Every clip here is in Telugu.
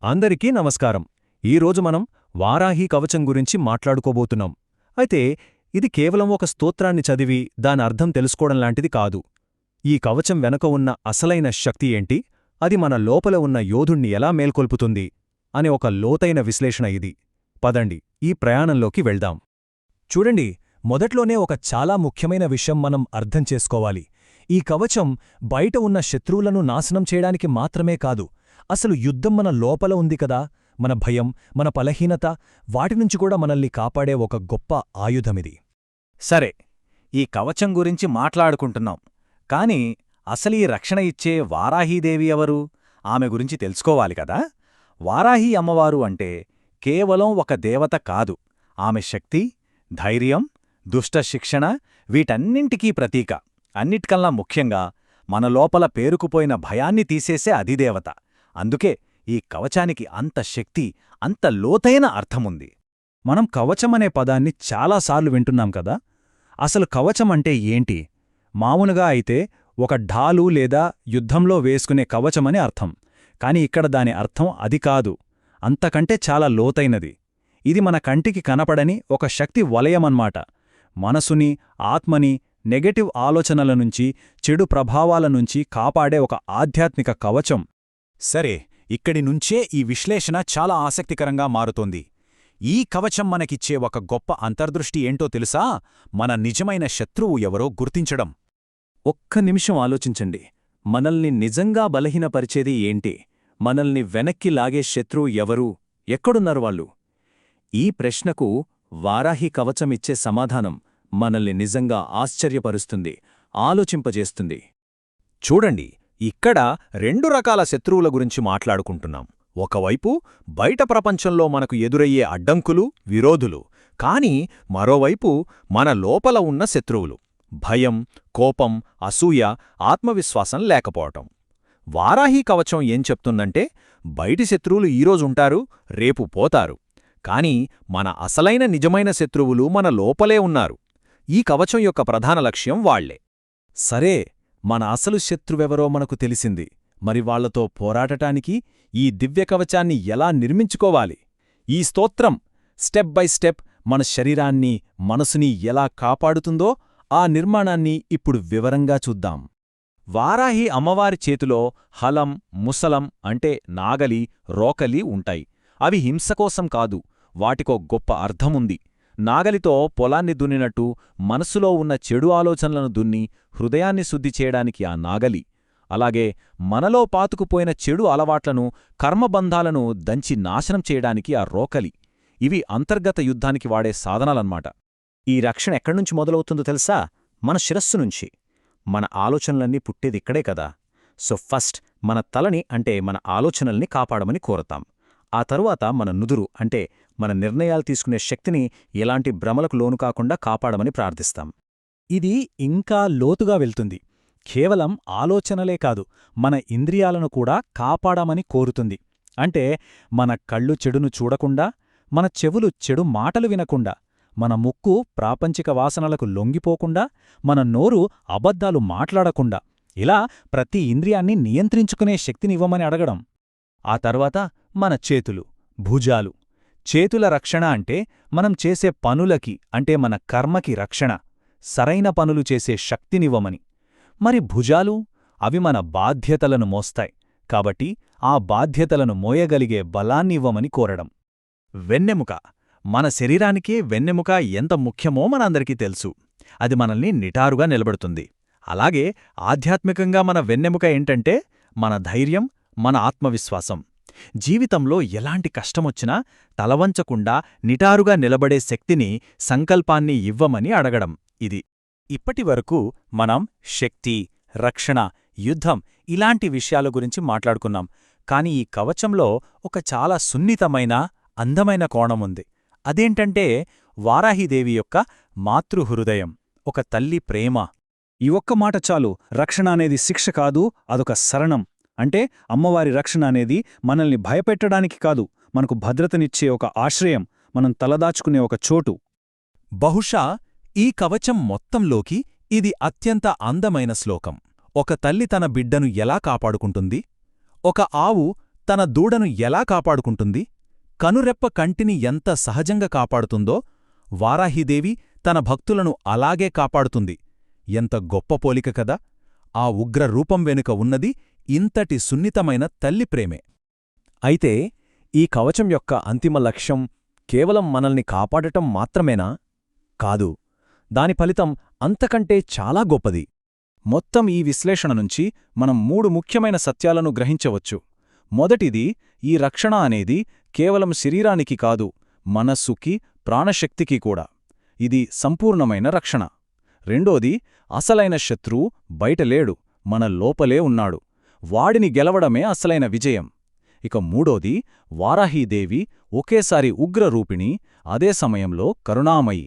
అందరికీ నమస్కారం. ఈరోజు మనం వారాహి కవచం గురించి మాట్లాడుకోబోతున్నాం. అయితే ఇది కేవలం ఒక స్తోత్రాన్ని చదివి దాని అర్థం తెలుసుకోవడం లాంటిది కాదు. ఈ కవచం వెనక ఉన్న అసలైన శక్తి ఏంటి, అది మన లోపల ఉన్న యోధుణ్ణి ఎలా మేల్కొల్పుతుంది అనే ఒక లోతైన విశ్లేషణ ఇది. పదండి ఈ ప్రయాణంలోకి వెళ్దాం. చూడండి, మొదట్లోనే ఒక చాలా ముఖ్యమైన విషయం మనం అర్థం చేసుకోవాలి. ఈ కవచం బయట ఉన్న శత్రువులను నాశనం చేయడానికి మాత్రమే కాదు, అసలు యుద్ధం మన లోపల ఉంది కదా, మన భయం, మన బలహీనత, వాటినుంచి కూడా మనల్ని కాపాడే ఒక గొప్ప ఆయుధమిది. సరే, ఈ కవచం గురించి మాట్లాడుకుంటున్నాం. కాని అసలీ రక్షణ ఇచ్చే వారాహీదేవి ఎవరు? ఆమె గురించి తెలుసుకోవాలి కదా. వారాహీ అమ్మవారు అంటే కేవలం ఒక దేవత కాదు. ఆమె శక్తి, ధైర్యం, దుష్ట శిక్షణ, వీటన్నింటికీ ప్రతీక. అన్నిటికన్నా ముఖ్యంగా మన లోపల పేరుకుపోయిన భయాన్ని తీసేసే అధిదేవత. అందుకే ఈ కవచానికి అంత శక్తి, అంత లోతైన అర్థముంది. మనం కవచమనే పదాన్ని చాలాసార్లు వింటున్నాం కదా. అసలు కవచమంటే ఏంటి? మామూలుగా అయితే ఒక ఢాలు లేదా యుద్ధంలో వేసుకునే కవచమని అర్థం. కాని ఇక్కడ దాని అర్థం అది కాదు, అంతకంటే చాలా లోతైనది. ఇది మన కంటికి కనపడని ఒక శక్తి వలయమన్మాట. మనసుని, ఆత్మని నెగటివ్ ఆలోచనల నుంచి, చెడు ప్రభావాల నుంచి కాపాడే ఒక ఆధ్యాత్మిక కవచం. సరే, ఇక్కడి నుంచే ఈ విశ్లేషణ చాలా ఆసక్తికరంగా మారుతోంది. ఈ కవచం మనకిచ్చే ఒక గొప్ప అంతర్దృష్టి ఏంటో తెలుసా? మన నిజమైన శత్రువు ఎవరో గుర్తించడం. ఒక్క నిమిషం ఆలోచించండి. మనల్ని నిజంగా బలహీనపరిచేది ఏంటి? మనల్ని వెనక్కి లాగే శత్రువు ఎవరు? ఎక్కడున్నారు వాళ్ళు? ఈ ప్రశ్నకు వారాహి కవచమిచ్చే సమాధానం మనల్ని నిజంగా ఆశ్చర్యపరుస్తుంది, ఆలోచింపజేస్తుంది. చూడండి, ఇక్కడ రెండు రకాల శత్రువుల గురించి మాట్లాడుకుంటున్నాం. ఒకవైపు బయట ప్రపంచంలో మనకు ఎదురయ్యే అడ్డంకులు, విరోధులు. కాని మరోవైపు మన లోపల ఉన్న శత్రువులు. భయం, కోపం, అసూయ, ఆత్మవిశ్వాసం లేకపోవటం. వారాహి కవచం ఏం చెప్తుందంటే, బయటి శత్రువులు ఈరోజుంటారు, రేపు పోతారు. కాని మన అసలైన నిజమైన శత్రువులు మన లోపలే ఉన్నారు. ఈ కవచం యొక్క ప్రధాన లక్ష్యం వాళ్లే. సరే, మన అసలు శత్రువెవరో మనకు తెలిసింది. మరి వాళ్లతో పోరాడటానికి ఈ దివ్యకవచాన్ని ఎలా నిర్మించుకోవాలి? ఈ స్తోత్రం స్టెప్ బై స్టెప్ మన శరీరాన్ని, మనసుని ఎలా కాపాడుతుందో ఆ నిర్మాణాన్ని ఇప్పుడు వివరంగా చూద్దాం. వారాహి అమ్మవారి చేతిలో హలం, ముసలం అంటే నాగలి, రోకలి ఉంటాయి. అవి హింసకోసం కాదు, వాటికో గొప్ప అర్థముంది. నాగలితో పొలాన్ని దున్నినట్టు మనసులో ఉన్న చెడు ఆలోచనలను దున్ని హృదయాన్ని శుద్ధి చేయడానికి ఆ నాగలి. అలాగే మనలో పాతుకుపోయిన చెడు అలవాట్లను, కర్మబంధాలను దంచి నాశనం చేయడానికి ఆ రోకలి. ఇవి అంతర్గత యుద్ధానికి వాడే సాధనాలన్మాట. ఈ రక్షణ ఎక్కడ్నుంచి మొదలవుతుందో తెలుసా? మన శిరస్సు నుంచి. మన ఆలోచనలన్నీ పుట్టేదిక్కడే కదా. సో ఫస్ట్ మన తలని అంటే మన ఆలోచనల్ని కాపాడమని కోరతాం. ఆ తరువాత మన నుదురు అంటే మన నిర్ణయాలు తీసుకునే శక్తిని ఎలాంటి భ్రమలకు లోను కాకుండా కాపాడమని ప్రార్థిస్తాం. ఇది ఇంకా లోతుగా వెళ్తుంది. కేవలం ఆలోచనలే కాదు, మన ఇంద్రియాలను కూడా కాపాడమని కోరుతుంది. అంటే మన కళ్ళు చెడును చూడకుండా, మన చెవులు చెడు మాటలు వినకుండా, మన ముక్కు ప్రాపంచిక వాసనలకు లొంగిపోకుండా, మన నోరు అబద్ధాలు మాట్లాడకుండా, ఇలా ప్రతి ఇంద్రియాన్ని నియంత్రించుకునే శక్తినివ్వమని అడగడం. ఆ తర్వాత మన చేతులు, భుజాలు. చేతుల రక్షణ అంటే మనం చేసే పనులకి, అంటే మన కర్మకి రక్షణ, సరైన పనులు చేసే శక్తినివ్వమని. మరి భుజాలు? అవి మన బాధ్యతలను మోస్తాయి, కాబట్టి ఆ బాధ్యతలను మోయగలిగే బలాన్నివ్వమని కోరడం. వెన్నెముక. మన శరీరానికే వెన్నెముక ఎంత ముఖ్యమో మనందరికీ తెలుసు. అది మనల్ని నిటారుగా నిలబడుతుంది. అలాగే ఆధ్యాత్మికంగా మన వెన్నెముక ఏంటంటే మన ధైర్యం, మన ఆత్మవిశ్వాసం. జీవితంలో ఎలాంటి కష్టమొచ్చినా తలవంచకుండా నిటారుగా నిలబడే శక్తిని, సంకల్పాన్ని ఇవ్వమని అడగడం. ఇది. ఇప్పటివరకు మనం శక్తి, రక్షణ, యుద్ధం ఇలాంటి విషయాల గురించి మాట్లాడుకున్నాం. కాని ఈ కవచంలో ఒక చాలా సున్నితమైన, అందమైన కోణముంది. అదేంటంటే వారాహిదేవి యొక్క మాతృహృదయం, ఒక తల్లి ప్రేమ. ఈ ఒక్క మాట చాలు. రక్షణ అనేది శిక్ష కాదు, అదొక శరణం. అంటే అమ్మవారి రక్షణ అనేది మనల్ని భయపెట్టడానికి కాదు, మనకు భద్రతనిచ్చే ఒక ఆశ్రయం, మనం తలదాచుకునే ఒక చోటు. బహుశా ఈ కవచం మొత్తంలోకి ఇది అత్యంత అందమైన శ్లోకం. ఒక తల్లి తన బిడ్డను ఎలా కాపాడుకుంటుంది? ఒక ఆవు తన దూడను ఎలా కాపాడుకుంటుంది, కనురెప్ప కంటిని ఎంత సహజంగా కాపాడుతుందో వారాహీదేవి తన భక్తులను అలాగే కాపాడుతుంది. ఎంత గొప్ప పోలిక కదా! ఆ ఉగ్ర రూపం వెనుక ఉన్నది ఇంతటి సున్నితమైన తల్లి ప్రేమే. అయితే ఈ కవచం యొక్క అంతిమ లక్ష్యం కేవలం మనల్ని కాపాడటం మాత్రమేనా? కాదు, దాని ఫలితం అంతకంటే చాలా గొప్పది. మొత్తం ఈ విశ్లేషణ నుంచి మనం 3 ముఖ్యమైన సత్యాలను గ్రహించవచ్చు. మొదటిది, ఈ రక్షణ అనేది కేవలం శరీరానికి కాదు, మనస్సుకి, ప్రాణశక్తికి కూడా. ఇది సంపూర్ణమైన రక్షణ. రెండోది, అసలైన శత్రువు బయట లేడు, మన లోపలే ఉన్నాడు. వాడిని గెలవడమే అసలైన విజయం. ఇక మూడోది, వారాహీదేవి ఒకేసారి ఉగ్రరూపిణి, అదే సమయంలో కరుణామయి.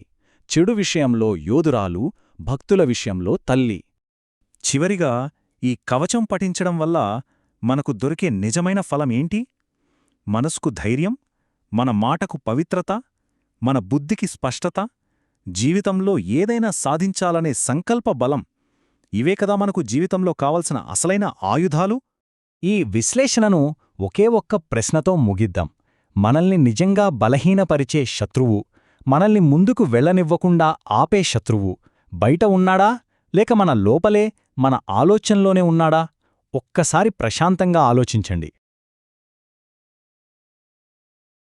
చెడు విషయంలో యోధురాలు, భక్తుల విషయంలో తల్లి. చివరిగా, ఈ కవచం పఠించడం వల్ల మనకు దొరికే నిజమైన ఫలమేంటి? మనసుకు ధైర్యం, మన మాటకు పవిత్రత, మన బుద్ధికి స్పష్టత, జీవితంలో ఏదైనా సాధించాలనే సంకల్ప బలం. ఇవే కదా మనకు జీవితంలో కావలసిన అసలైన ఆయుధాలు. ఈ విశ్లేషణను ఒకే ఒక్క ప్రశ్నతో ముగిద్దాం. మనల్ని నిజంగా బలహీనపరిచే శత్రువు, మనల్ని ముందుకు వెళ్ళనివ్వకుండా ఆపే శత్రువు బయట ఉన్నాడా, లేక మన లోపలే, మన ఆలోచనలోనే ఉన్నాడా? ఒక్కసారి ప్రశాంతంగా ఆలోచించండి.